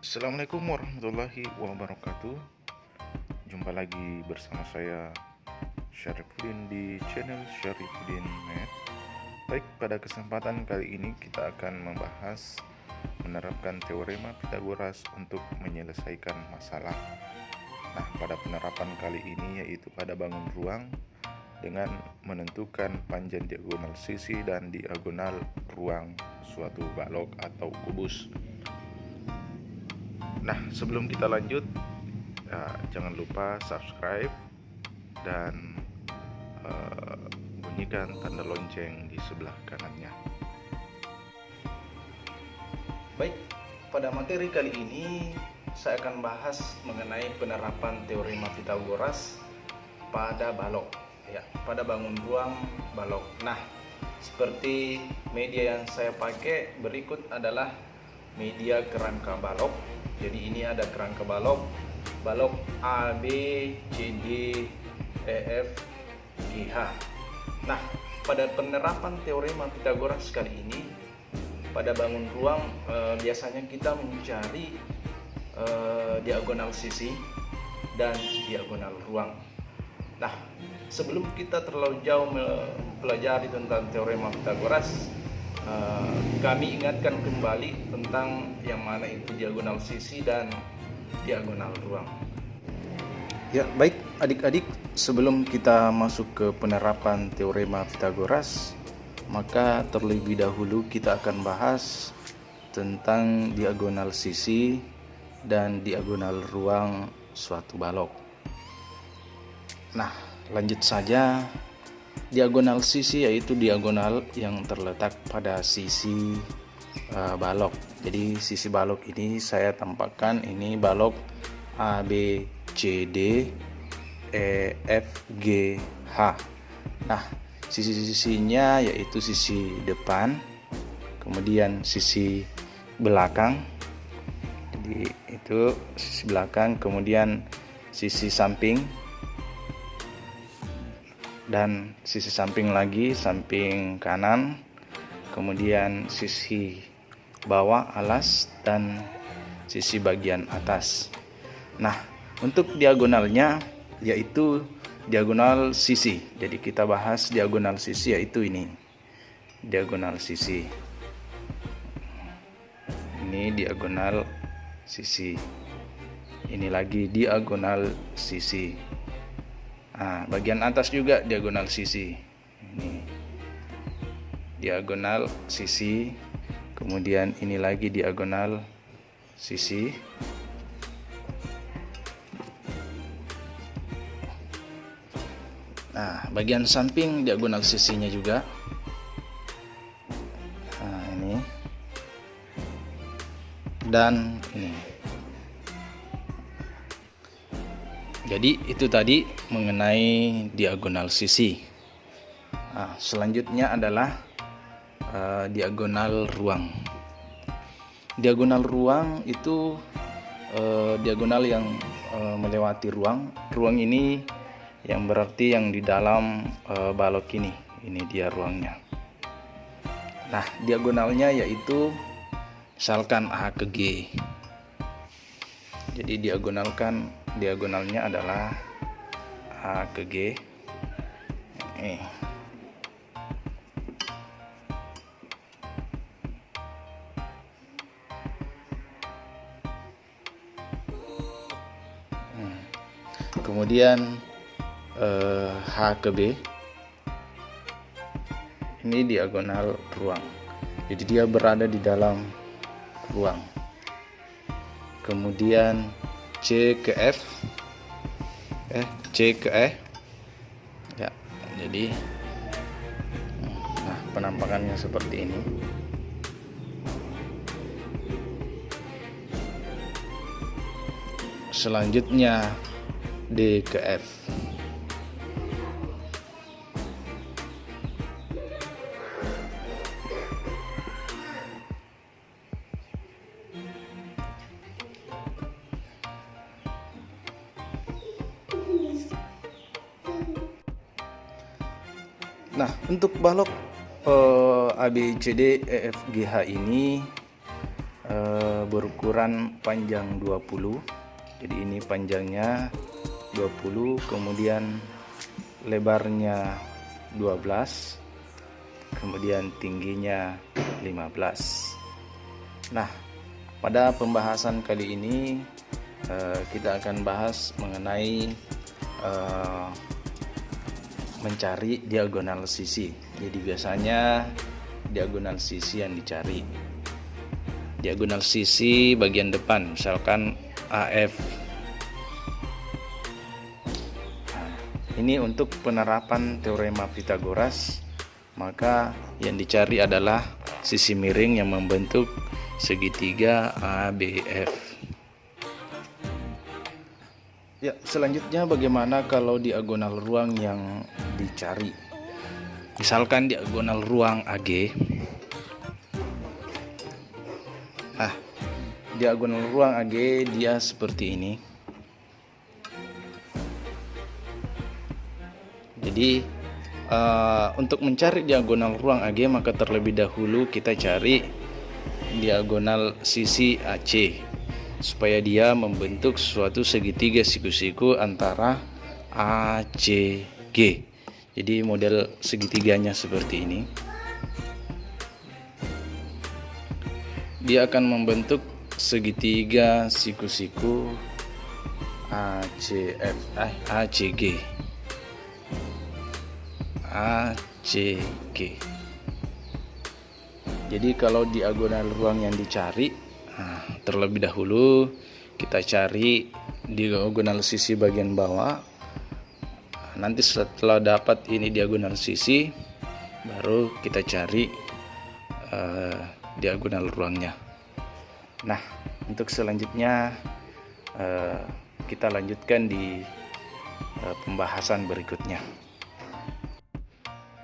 Assalamualaikum warahmatullahi wabarakatuh. Jumpa lagi bersama saya Syarifuddin di channel Syarifuddin Med. Baik, pada kesempatan kali ini kita akan membahas menerapkan teorema Pythagoras untuk menyelesaikan masalah. Nah, pada penerapan kali ini yaitu pada bangun ruang dengan menentukan panjang diagonal sisi dan diagonal ruang suatu balok atau kubus. Nah, sebelum kita lanjut, jangan lupa subscribe dan bunyikan tanda lonceng di sebelah kanannya. Baik, pada materi kali ini saya akan bahas mengenai penerapan teorema Pythagoras pada balok, pada bangun ruang balok. Nah, seperti media yang saya pakai berikut adalah media kerangka balok. Jadi ini ada kerangka balok A, B, C, D, E, F, G, H. Nah, pada penerapan teorema Pythagoras kali ini pada bangun ruang biasanya kita mencari diagonal sisi dan diagonal ruang. Nah, sebelum kita terlalu jauh mempelajari tentang teorema Pythagoras, kami ingatkan kembali tentang yang mana itu diagonal sisi dan diagonal ruang. Ya, baik adik-adik, sebelum kita masuk ke penerapan teorema Pythagoras, maka terlebih dahulu kita akan bahas tentang diagonal sisi dan diagonal ruang suatu balok. Nah, lanjut saja. Diagonal sisi yaitu diagonal yang terletak pada sisi balok. Jadi sisi balok ini saya tampakkan ini balok A, B, C, D, E, F, G, H. Nah, sisi-sisinya yaitu sisi depan, kemudian sisi belakang. Jadi itu sisi belakang, kemudian sisi samping, dan sisi samping lagi, samping kanan, kemudian sisi bawah alas dan sisi bagian atas. Nah, untuk diagonalnya yaitu diagonal sisi. Jadi kita bahas diagonal sisi yaitu ini. Diagonal sisi. Ini diagonal sisi. Ini lagi diagonal sisi. Nah, bagian atas juga diagonal sisi. Ini diagonal sisi, kemudian ini lagi diagonal sisi. Nah, bagian samping diagonal sisinya juga. Nah, ini dan ini. Jadi itu tadi mengenai diagonal sisi. Nah, selanjutnya adalah diagonal ruang. Diagonal ruang itu diagonal yang melewati ruang. Ruang ini yang berarti yang di dalam balok ini. Ini dia ruangnya. Nah, diagonalnya yaitu misalkan A ke G. Jadi diagonalnya adalah A ke G. Kemudian H ke B. Ini diagonal ruang. Jadi dia berada di dalam ruang. Kemudian C ke F, C ke E, ya. Jadi, nah, penampakannya seperti ini. Selanjutnya D ke F. Nah, untuk balok A, B, C, D, E, F, G, H ini berukuran panjang 20. Jadi ini panjangnya 20, kemudian lebarnya 12, kemudian tingginya 15. Nah, pada pembahasan kali ini kita akan bahas mengenai mencari diagonal sisi. Jadi biasanya diagonal sisi yang dicari. Diagonal sisi bagian depan, misalkan AF. Nah, ini untuk penerapan teorema Pythagoras, maka yang dicari adalah sisi miring yang membentuk segitiga ABF. Ya, selanjutnya bagaimana kalau diagonal ruang yang dicari? Misalkan diagonal ruang AG. Diagonal ruang AG dia seperti ini. Jadi untuk mencari diagonal ruang AG, maka terlebih dahulu kita cari diagonal sisi AC supaya dia membentuk suatu segitiga siku-siku antara ACG. Jadi model segitiganya seperti ini. Dia akan membentuk segitiga siku-siku ACG. Jadi kalau diagonal ruang yang dicari, terlebih dahulu kita cari diagonal sisi bagian bawah. Nanti setelah dapat ini diagonal sisi, baru kita cari diagonal ruangnya. Nah, untuk selanjutnya kita lanjutkan di pembahasan berikutnya.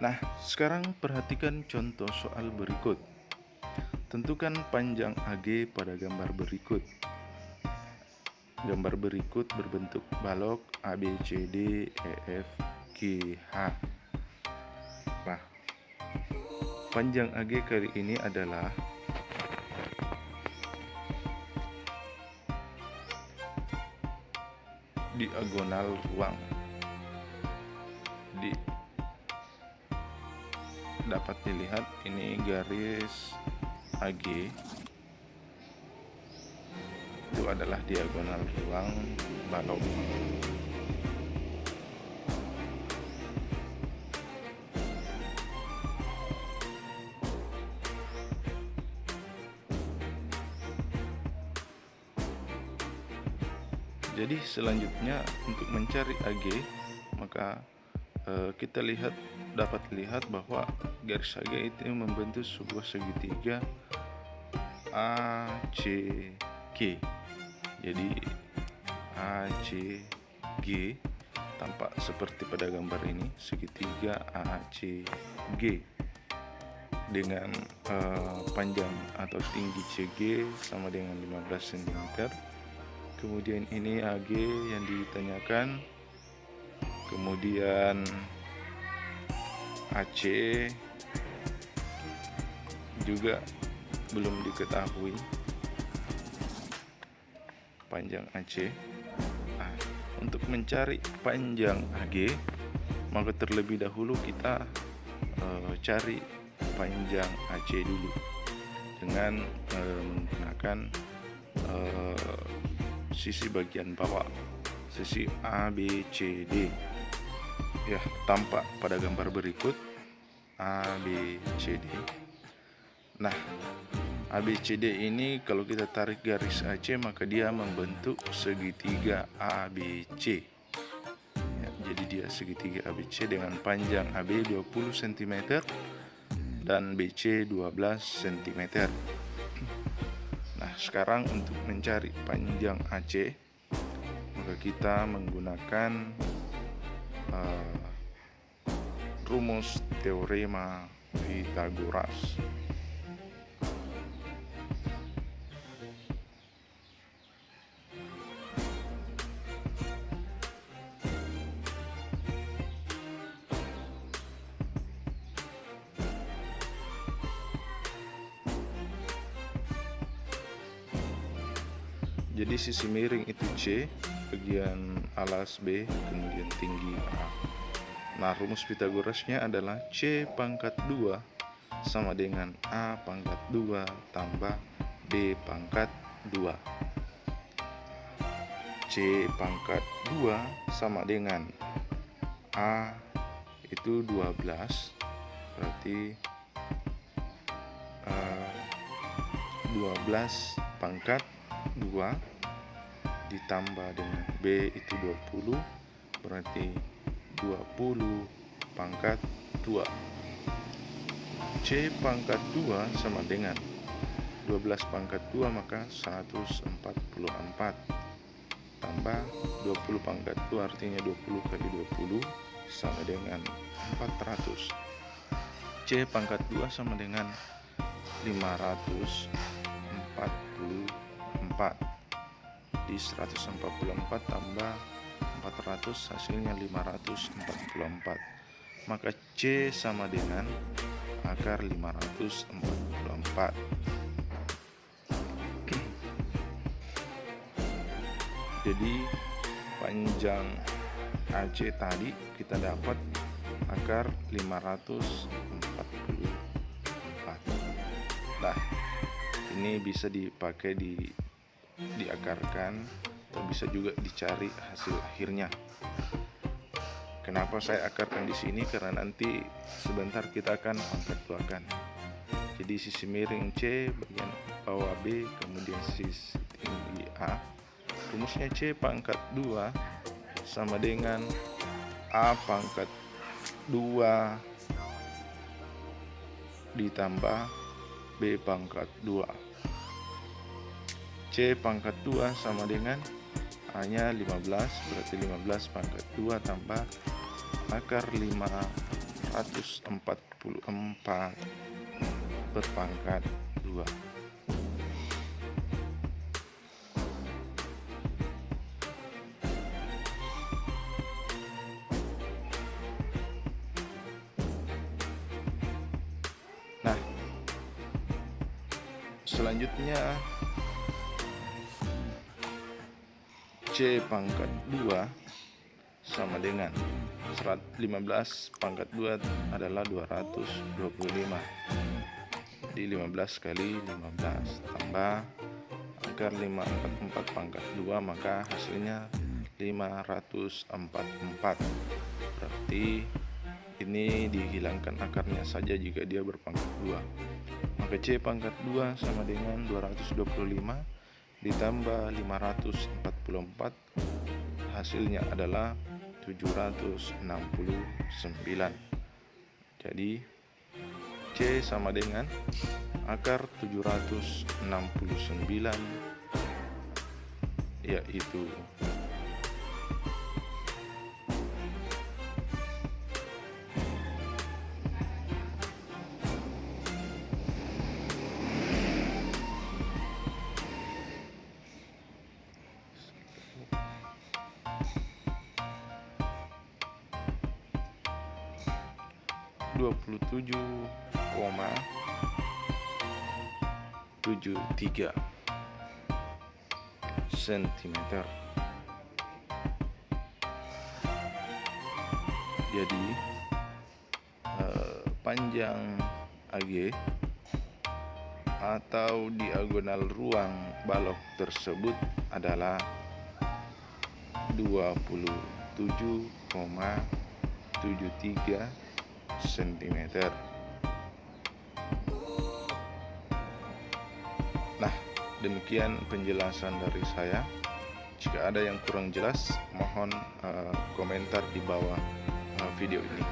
Nah, sekarang perhatikan contoh soal berikut. Tentukan panjang AG pada gambar berikut. Gambar berikut berbentuk balok ABCD EF GH. Nah, panjang AG kali ini adalah diagonal ruang. Dapat dilihat ini garis AG itu adalah diagonal ruang balok. Jadi selanjutnya untuk mencari AG, maka kita dapat lihat bahwa garis AG itu membentuk sebuah segitiga ACG. Jadi ACG tampak seperti pada gambar ini, segitiga ACG dengan panjang atau tinggi CG sama dengan 15 cm. Kemudian ini AG yang ditanyakan, kemudian AC juga belum diketahui panjang AC. Nah, untuk mencari panjang AG, maka terlebih dahulu kita cari panjang AC dulu dengan menggunakan sisi bagian bawah, sisi ABCD. Ya, tampak pada gambar berikut ABCD. Nah, ABCD ini kalau kita tarik garis AC, maka dia membentuk segitiga ABC. Ya, jadi dia segitiga ABC dengan panjang AB 20 cm dan BC 12 cm. Nah, sekarang untuk mencari panjang AC, maka kita menggunakan rumus teorema Pythagoras. Jadi sisi miring itu C, bagian alas B, kemudian tinggi A. Nah, rumus Pitagorasnya adalah C pangkat 2 sama dengan A pangkat 2 tambah B pangkat 2. C pangkat 2 sama dengan A itu 12, berarti 12 pangkat 2 ditambah dengan B itu 20, berarti 20 pangkat 2. C pangkat 2 sama dengan 12 pangkat 2, maka 144 tambah 20 pangkat 2, artinya 20 kali 20 sama dengan 400. C pangkat 2 sama dengan 544. Di 144 tambah 400 hasilnya 544. Maka C sama dengan akar 544. Jadi panjang AC tadi kita dapat akar 544. Nah, ini bisa dipakai diakarkan atau bisa juga dicari hasil akhirnya. Kenapa saya akarkan di sini? Karena nanti sebentar kita akan pangkat-duakan. Jadi sisi miring C, bagian bawah B, kemudian sisi tinggi A. Rumusnya C pangkat 2 sama dengan A pangkat 2 ditambah B pangkat 2. C pangkat 2 sama dengan A nya 15, berarti 15 pangkat 2 tambah akar 544 berpangkat 2. Nah, selanjutnya C pangkat 2 sama dengan 15 pangkat 2 adalah 225. Jadi 15 kali 15 tambah akar 544 pangkat 2, maka hasilnya 544. Berarti ini dihilangkan akarnya saja jika dia berpangkat 2. Maka C pangkat 2 sama dengan 225 ditambah 544, hasilnya adalah 769. Jadi C sama dengan akar 769, yaitu 27,73 cm. Jadi panjang AG atau diagonal ruang balok tersebut adalah 27,73 cm. Nah, demikian penjelasan dari saya. Jika ada yang kurang jelas, mohon komentar di bawah video ini.